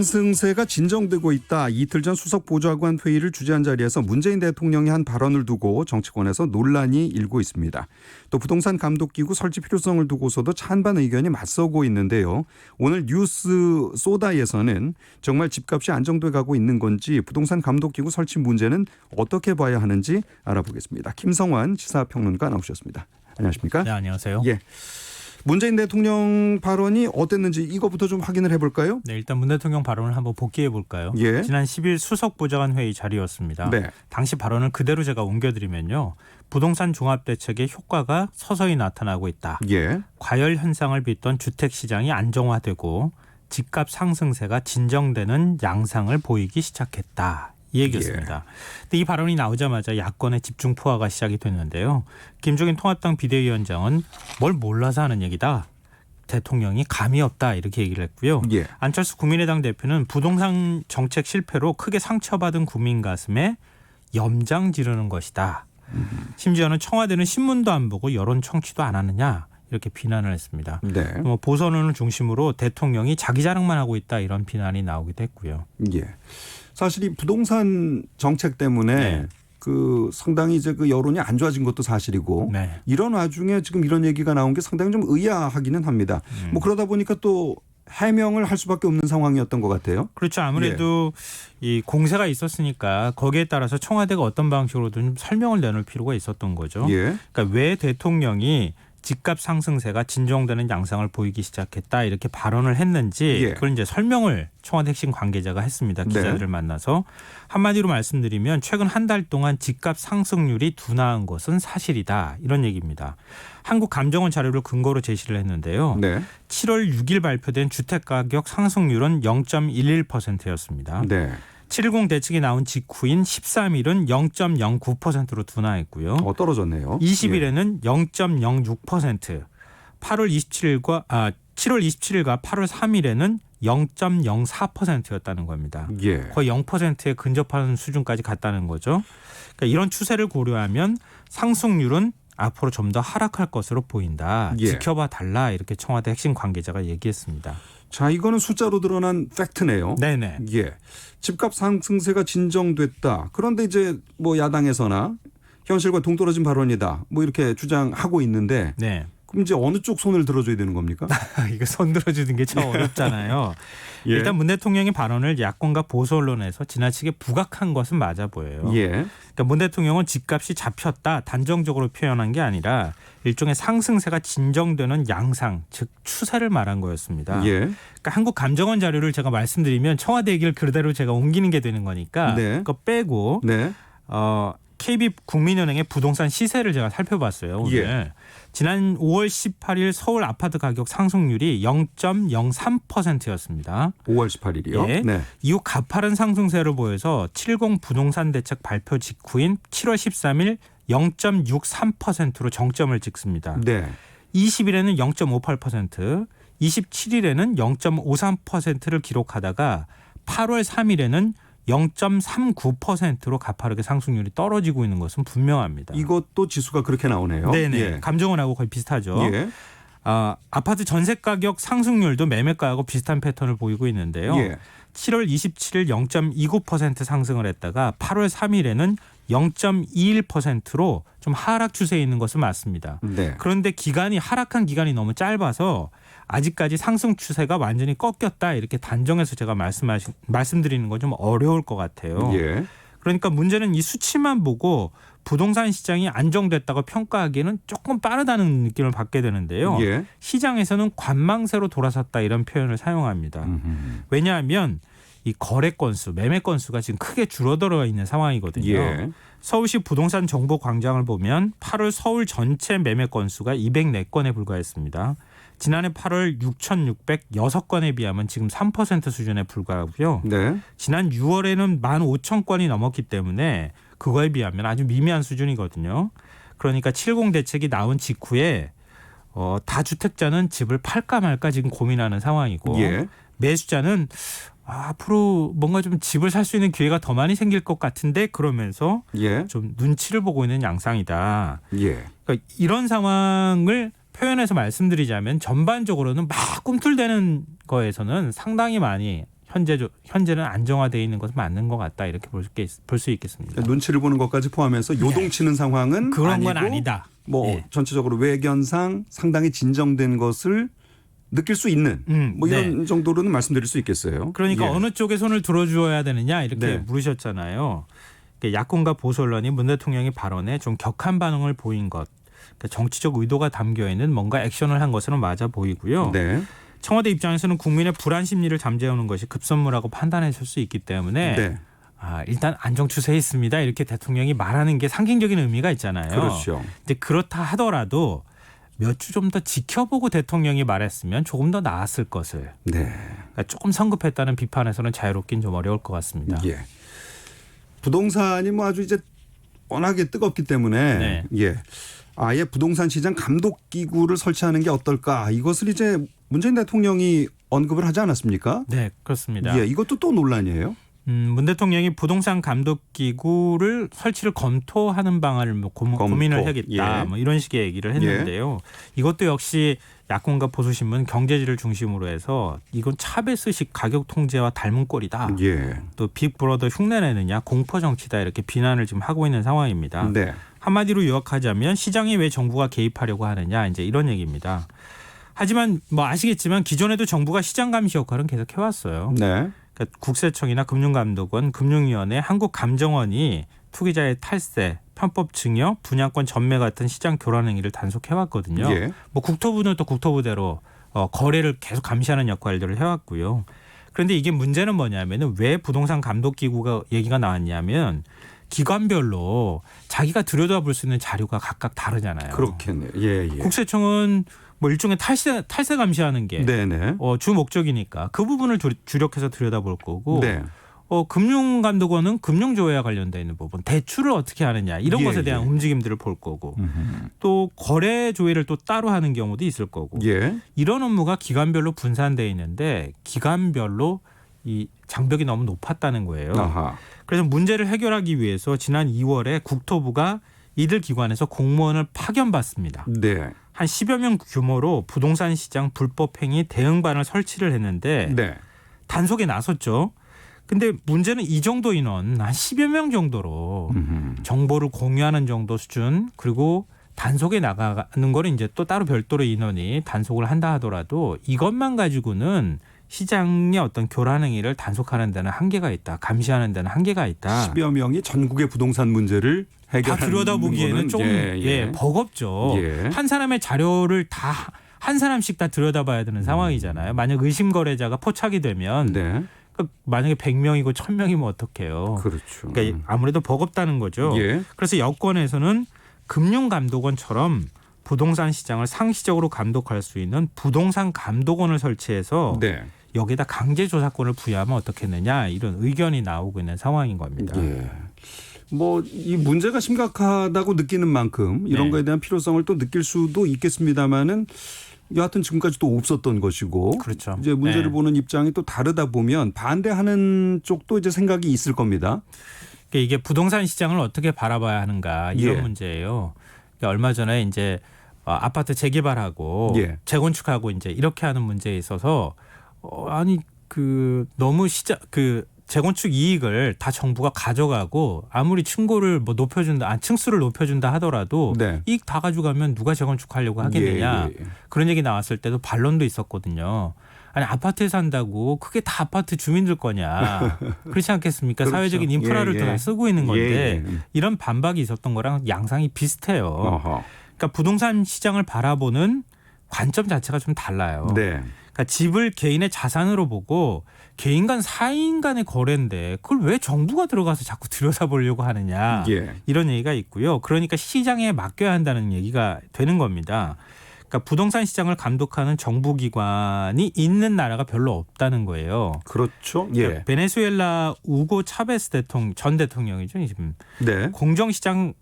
상승세가 진정되고 있다. 이틀 전 수석 보좌관 회의를 주재한 자리에서 문재인 대통령이 한 발언을 두고 정치권에서 논란이 일고 있습니다. 또 부동산 감독기구 설치 필요성을 두고서도 찬반 의견이 맞서고 있는데요. 오늘 뉴스 소다에서는 정말 집값이 안정돼 가고 있는 건지 부동산 감독기구 설치 문제는 어떻게 봐야 하는지 알아보겠습니다. 김성환 시사평론가 나오셨습니다. 안녕하십니까? 네, 안녕하세요. 예. 문재인 대통령 발언이 어땠는지 이거부터 좀 확인을 해볼까요? 네, 일단 문 대통령 발언을 한번 복기해 볼까요? 예. 지난 10일 수석 보좌관 회의 자리였습니다. 네. 당시 발언을 그대로 제가 옮겨드리면요. 부동산 종합대책의 효과가 서서히 나타나고 있다. 예. 과열 현상을 빚던 주택시장이 안정화되고 집값 상승세가 진정되는 양상을 보이기 시작했다. 이 얘기였습니다. 근데 이 발언이 나오자마자 야권의 집중 포화가 시작이 됐는데요. 김종인 통합당 비대위원장은 뭘 몰라서 하는 얘기다. 대통령이 감이 없다 이렇게 얘기를 했고요. 예. 안철수 국민의당 대표는 부동산 정책 실패로 크게 상처받은 국민 가슴에 염장 지르는 것이다. 심지어는 청와대는 신문도 안 보고 여론 청취도 안 하느냐 이렇게 비난을 했습니다. 네. 보선언을 중심으로 대통령이 자기 자랑만 하고 있다 이런 비난이 나오기도 했고요. 예. 사실 이 부동산 정책 때문에 네. 그 상당히 이제 그 여론이 안 좋아진 것도 사실이고 네. 이런 와중에 지금 이런 얘기가 나온 게 상당히 좀 의아하기는 합니다. 뭐 그러다 보니까 또 해명을 할 수밖에 없는 상황이었던 것 같아요. 그렇죠. 아무래도 이 공세가 있었으니까 거기에 따라서 청와대가 어떤 방식으로든 좀 설명을 내놓을 필요가 있었던 거죠. 예. 그러니까 왜 대통령이 집값 상승세가 진정되는 양상을 보이기 시작했다 이렇게 발언을 했는지 예. 그걸 이제 설명을 청와대 핵심 관계자가 했습니다. 기자들을 만나서 한마디로 말씀드리면 최근 한 달 동안 집값 상승률이 둔화한 것은 사실이다 이런 얘기입니다. 한국감정원 자료를 근거로 제시를 했는데요. 네. 7월 6일 발표된 주택가격 상승률은 0.11%였습니다. 네. 7.10 대책이 나온 직후인 13일은 0.09%로 둔화했고요. 떨어졌네요. 20일에는 0.06%, 7월 27일과 8월 3일에는 0.04%였다는 겁니다. 예. 거의 0%에 근접하는 수준까지 갔다는 거죠. 그러니까 이런 추세를 고려하면 상승률은 앞으로 좀 더 하락할 것으로 보인다. 예. 지켜봐 달라 이렇게 청와대 핵심 관계자가 얘기했습니다. 자, 이거는 숫자로 드러난 팩트네요. 네네. 예. 집값 상승세가 진정됐다. 그런데 이제 뭐 야당에서나 현실과 동떨어진 발언이다. 뭐 이렇게 주장하고 있는데 네. 그럼 이제 어느 쪽 손을 들어줘야 되는 겁니까? 이거 손 들어주는 게 참 어렵잖아요. 예. 일단 문 대통령의 발언을 야권과 보수 언론에서 지나치게 부각한 것은 맞아 보여요. 예. 그러니까 문 대통령은 집값이 잡혔다 단정적으로 표현한 게 아니라 일종의 상승세가 진정되는 양상, 즉 추세를 말한 거였습니다. 예. 그러니까 한국감정원 자료를 제가 말씀드리면 청와대 얘기를 그대로 제가 옮기는 게 되는 거니까 네. 그거 빼고 네. KB국민은행의 부동산 시세를 제가 살펴봤어요. 오늘. 예. 지난 5월 18일 서울 아파트 가격 상승률이 0.03%였습니다. 5월 18일이요. 예. 네. 이후 가파른 상승세를 보여서 70 부동산 대책 발표 직후인 7월 13일 0.63%로 정점을 찍습니다. 네. 20일에는 0.58%, 27일에는 0.53%를 기록하다가 8월 3일에는 0.39%로 가파르게 상승률이 떨어지고 있는 것은 분명합니다. 이것도 지수가 그렇게 나오네요. 네네. 예. 감정원하고 거의 비슷하죠. 예. 아파트 전세 가격 상승률도 매매가하고 비슷한 패턴을 보이고 있는데요. 예. 7월 27일 0.29% 상승을 했다가 8월 3일에는 0.21%로 좀 하락 추세에 있는 것은 맞습니다. 네. 그런데 하락한 기간이 너무 짧아서 아직까지 상승 추세가 완전히 꺾였다 이렇게 단정해서 제가 말씀드리는 건 좀 어려울 것 같아요. 예. 그러니까 문제는 이 수치만 보고 부동산 시장이 안정됐다고 평가하기에는 조금 빠르다는 느낌을 받게 되는데요. 예. 시장에서는 관망세로 돌아섰다 이런 표현을 사용합니다. 왜냐하면 이 거래 건수, 매매 건수가 지금 크게 줄어들어 있는 상황이거든요. 예. 서울시 부동산 정보 광장을 보면 8월 서울 전체 매매 건수가 204건에 불과했습니다. 지난해 8월 6,606건에 비하면 지금 3% 수준에 불과하고요. 네. 지난 6월에는 15,000건이 넘었기 때문에 그거에 비하면 아주 미미한 수준이거든요. 그러니까 70 대책이 나온 직후에 다주택자는 집을 팔까 말까 지금 고민하는 상황이고 예. 매수자는 앞으로 뭔가 좀 집을 살 수 있는 기회가 더 많이 생길 것 같은데 그러면서 예. 좀 눈치를 보고 있는 양상이다. 예. 그러니까 이런 상황을 표현해서 말씀드리자면 전반적으로는 막 꿈틀대는 거에서는 상당히 많이 현재는 안정화되어 있는 것은 맞는 것 같다 이렇게 볼 수 있겠습니다. 그러니까 눈치를 보는 것까지 포함해서 요동치는 상황은 그런 아니고 건 아니다. 뭐 예. 전체적으로 외견상 상당히 진정된 것을 느낄 수 있는 뭐 이런 정도로는 말씀드릴 수 있겠어요. 그러니까 예. 어느 쪽에 손을 들어주어야 되느냐 이렇게 네. 물으셨잖아요. 야권과 보수 언론이 문 대통령의 발언에 좀 격한 반응을 보인 것, 그러니까 정치적 의도가 담겨 있는 뭔가 액션을 한 것으로 맞아 보이고요. 네. 청와대 입장에서는 국민의 불안 심리를 잠재우는 것이 급선무라고 판단했을 수 있기 때문에 네. 일단 안정 추세에 있습니다. 이렇게 대통령이 말하는 게 상징적인 의미가 있잖아요. 그렇죠. 근데 그렇다 하더라도 몇 주 좀 더 지켜보고 대통령이 말했으면 조금 더 나았을 것을. 네. 그러니까 조금 성급했다는 비판에서는 자유롭긴 좀 어려울 것 같습니다. 예. 부동산이 뭐 아주 이제 워낙에 뜨겁기 때문에 네. 예. 아예 부동산 시장 감독 기구를 설치하는 게 어떨까? 이것을 이제 문재인 대통령이 언급을 하지 않았습니까? 네, 그렇습니다. 예, 이것도 또 논란이에요. 문 대통령이 부동산 감독 기구를 설치를 검토하는 방안을 뭐 고민을 하겠다. 예. 뭐 이런 식의 얘기를 했는데요. 이것도 역시 야권과 보수신문 경제지를 중심으로 해서 이건 차베스식 가격 통제와 닮은 꼴이다. 예. 또 빅브러더 흉내내느냐 공포 정치다 이렇게 비난을 지금 하고 있는 상황입니다. 네. 한마디로 요약하자면 시장에 왜 정부가 개입하려고 하느냐 이제 이런 얘기입니다. 하지만 뭐 아시겠지만 기존에도 정부가 시장 감시 역할은 계속 해왔어요. 네. 그러니까 국세청이나 금융감독원, 금융위원회, 한국감정원이 투기자의 탈세, 편법 증여, 분양권 전매 같은 시장 교란 행위를 단속해왔거든요. 예. 뭐 국토부는 또 국토부대로 거래를 계속 감시하는 역할들을 해왔고요. 그런데 이게 문제는 뭐냐면은 왜 부동산 감독 기구가 얘기가 나왔냐면 기관별로 자기가 들여다볼 수 있는 자료가 각각 다르잖아요. 그렇겠네요. 예, 예. 국세청은 뭐 일종의 탈세 감시하는 게 네네. 주 목적이니까 그 부분을 주력해서 들여다볼 거고 네. 금융감독원은 금융조회와 관련돼 있는 부분 대출을 어떻게 하느냐 이런 예, 것에 대한 예. 움직임들을 볼 거고 또 거래 조회를 또 따로 하는 경우도 있을 거고 예. 이런 업무가 기관별로 분산돼 있는데 기관별로 이 장벽이 너무 높았다는 거예요. 아하. 그래서 문제를 해결하기 위해서 지난 2월에 국토부가 이들 기관에서 공무원을 파견받습니다. 네. 한 10여 명 규모로 부동산 시장 불법 행위 대응반을 설치를 했는데 네. 단속에 나섰죠. 근데 문제는 이 정도 인원 한 10여 명 정도로 정보를 공유하는 정도 수준 그리고 단속에 나가는 거는 이제 또 따로 별도로 인원이 단속을 한다 하더라도 이것만 가지고는 시장의 어떤 교란 행위를 단속하는 데는 한계가 있다. 감시하는 데는 한계가 있다. 10여 명이 전국의 부동산 문제를 다 해결하는 들여다보기에는 거는 좀 버겁죠. 예. 한 사람의 자료를 한 사람씩 다 들여다봐야 되는 상황이잖아요. 만약 의심 거래자가 포착이 되면 네. 만약에 100명이고 1000명이면 어떡해요. 그렇죠. 그러니까 아무래도 버겁다는 거죠. 예. 그래서 여권에서는 금융감독원처럼 부동산 시장을 상시적으로 감독할 수 있는 부동산 감독원을 설치해서 네. 여기다 강제 조사권을 부여하면 어떻겠느냐 이런 의견이 나오고 있는 상황인 겁니다. 예. 뭐 이 문제가 심각하다고 느끼는 만큼 이런 네. 거에 대한 필요성을 또 느낄 수도 있겠습니다마는 여하튼 지금까지 또 없었던 것이고 그렇죠. 이제 문제를 네. 보는 입장이 또 다르다 보면 반대하는 쪽도 이제 생각이 있을 겁니다. 그러니까 이게 부동산 시장을 어떻게 바라봐야 하는가 이런 예. 문제예요. 그러니까 얼마 전에 이제 아파트 재개발하고 예. 재건축하고 이제 이렇게 하는 문제에 있어서 너무 재건축 이익을 다 정부가 가져가고 아무리 층고를 뭐 층수를 높여준다 하더라도 네. 이익 다 가져가면 누가 재건축하려고 하겠느냐 예. 그런 얘기 나왔을 때도 반론도 있었거든요. 아니 아파트에 산다고 그게 다 아파트 주민들 거냐 그렇지 않겠습니까? 그렇죠. 사회적인 인프라를 예, 또 예. 다 쓰고 있는 건데 예. 이런 반박이 있었던 거랑 양상이 비슷해요. 어허. 그러니까 부동산 시장을 바라보는 관점 자체가 좀 달라요. 네. 그러니까 집을 개인의 자산으로 보고 개인 간 사인 간의 거래인데 그걸 왜 정부가 들어가서 자꾸 들여다보려고 하느냐 예. 이런 얘기가 있고요. 그러니까 시장에 맡겨야 한다는 얘기가 되는 겁니다. 그러니까 부동산 시장을 감독하는 정부기관이 있는 나라가 별로 없다는 거예요. 그렇죠. 그러니까 예. 베네수엘라 우고 차베스 전 대통령이죠. 지금 네. 공정시장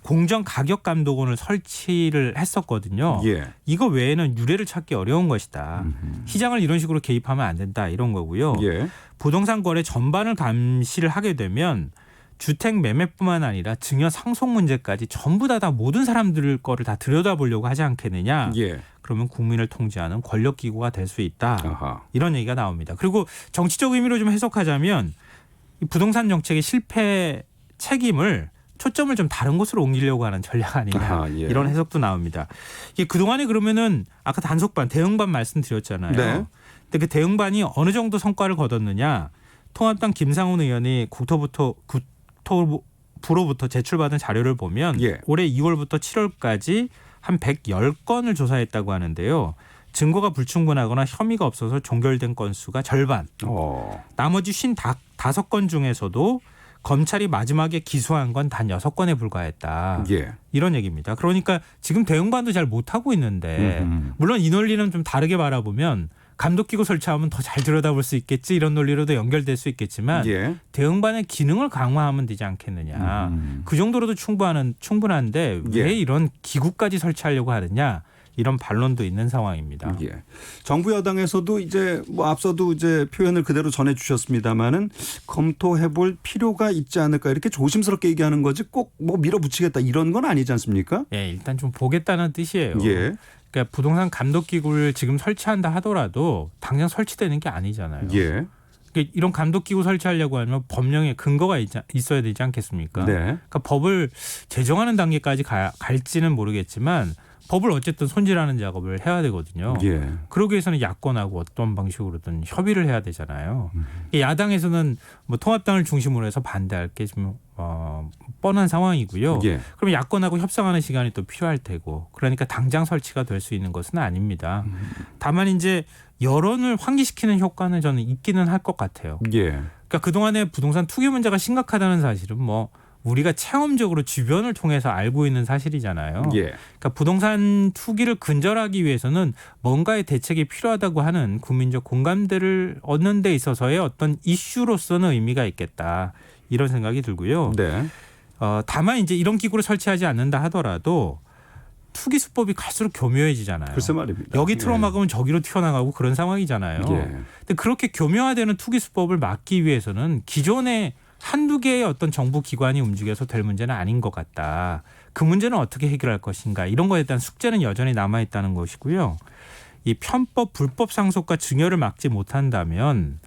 공정가격감독원을 설치를 했었거든요. 예. 이거 외에는 유례를 찾기 어려운 것이다. 시장을 이런 식으로 개입하면 안 된다 이런 거고요. 예. 부동산 거래 전반을 감시를 하게 되면 주택 매매뿐만 아니라 증여 상속 문제까지 전부 다 모든 사람들 거를 다 들여다보려고 하지 않겠느냐. 예. 그러면 국민을 통제하는 권력기구가 될 수 있다. 아하. 이런 얘기가 나옵니다. 그리고 정치적 의미로 좀 해석하자면 이 부동산 정책의 실패 책임을 초점을 좀 다른 곳으로 옮기려고 하는 전략 아니냐. 아하, 예. 이런 해석도 나옵니다. 이게 그동안에 그러면은 아까 단속반, 대응반 말씀드렸잖아요. 네. 근데 그 대응반이 어느 정도 성과를 거뒀느냐. 통합당 김상훈 의원이 국토부로부터 제출받은 자료를 보면 예. 올해 2월부터 7월까지 한 110건을 조사했다고 하는데요. 증거가 불충분하거나 혐의가 없어서 종결된 건수가 절반. 나머지 55건 중에서도 검찰이 마지막에 기소한 건 단 6건에 불과했다. 예. 이런 얘기입니다. 그러니까 지금 대응반도 잘 못하고 있는데 물론 이 논리는 좀 다르게 바라보면 감독기구 설치하면 더 잘 들여다볼 수 있겠지 이런 논리로도 연결될 수 있겠지만 예. 대응반의 기능을 강화하면 되지 않겠느냐. 그 정도로도 충분한데 예. 왜 이런 기구까지 설치하려고 하느냐. 이런 반론도 있는 상황입니다. 예. 정부 여당에서도 이제 뭐 앞서도 이제 표현을 그대로 전해 주셨습니다마는 검토해볼 필요가 있지 않을까 이렇게 조심스럽게 얘기하는 거지 꼭 뭐 밀어붙이겠다 이런 건 아니지 않습니까? 예, 일단 좀 보겠다는 뜻이에요. 예. 그러니까 부동산 감독기구를 지금 설치한다 하더라도 당장 설치되는 게 아니잖아요. 예. 그러니까 이런 감독기구 설치하려고 하면 법령에 근거가 있어야 되지 않겠습니까? 네. 그러니까 법을 제정하는 단계까지 갈지는 모르겠지만 법을 어쨌든 손질하는 작업을 해야 되거든요. 예. 그러기 위해서는 야권하고 어떤 방식으로든 협의를 해야 되잖아요. 야당에서는 뭐 통합당을 중심으로 해서 반대할 게 좀 뻔한 상황이고요. 예. 그럼 야권하고 협상하는 시간이 또 필요할 테고 그러니까 당장 설치가 될 수 있는 것은 아닙니다. 다만 이제 여론을 환기시키는 효과는 저는 있기는 할 것 같아요. 예. 그러니까 그동안에 부동산 투기 문제가 심각하다는 사실은 뭐 우리가 체험적으로 주변을 통해서 알고 있는 사실이잖아요. 예. 그러니까 부동산 투기를 근절하기 위해서는 뭔가의 대책이 필요하다고 하는 국민적 공감대를 얻는 데 있어서의 어떤 이슈로서는 의미가 있겠다. 이런 생각이 들고요. 네. 다만 이제 이런 기구를 설치하지 않는다 하더라도 투기 수법이 갈수록 교묘해지잖아요. 글쎄 말입니다. 여기 틀어막으면 저기로 튀어나가고 그런 상황이잖아요. 예. 근데 그렇게 교묘화되는 투기 수법을 막기 위해서는 기존의 한두 개의 어떤 정부 기관이 움직여서 될 문제는 아닌 것 같다. 그 문제는 어떻게 해결할 것인가. 이런 거에 대한 숙제는 여전히 남아있다는 것이고요. 이 편법, 불법 상속과 증여를 막지 못한다면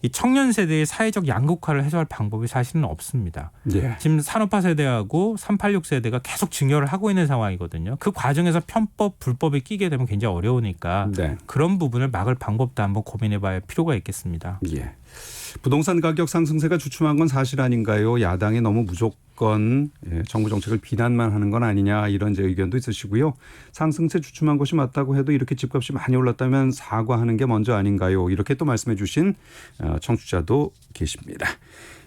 이 청년 세대의 사회적 양극화를 해소할 방법이 사실은 없습니다. 예. 지금 산업화 세대하고 386 세대가 계속 증여를 하고 있는 상황이거든요. 그 과정에서 편법, 불법이 끼게 되면 굉장히 어려우니까 네. 그런 부분을 막을 방법도 한번 고민해봐야 할 필요가 있겠습니다. 예. 부동산 가격 상승세가 주춤한 건 사실 아닌가요? 야당이 너무 무조건 정부 정책을 비난만 하는 건 아니냐 이런 제 의견도 있으시고요. 상승세 주춤한 것이 맞다고 해도 이렇게 집값이 많이 올랐다면 사과하는 게 먼저 아닌가요? 이렇게 또 말씀해 주신 청취자도 계십니다.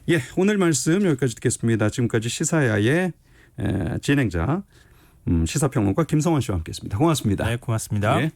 예, 오늘 말씀 여기까지 듣겠습니다. 지금까지 시사야의 진행자 시사평론가 김성환 씨와 함께했습니다. 고맙습니다. 네, 고맙습니다. 예.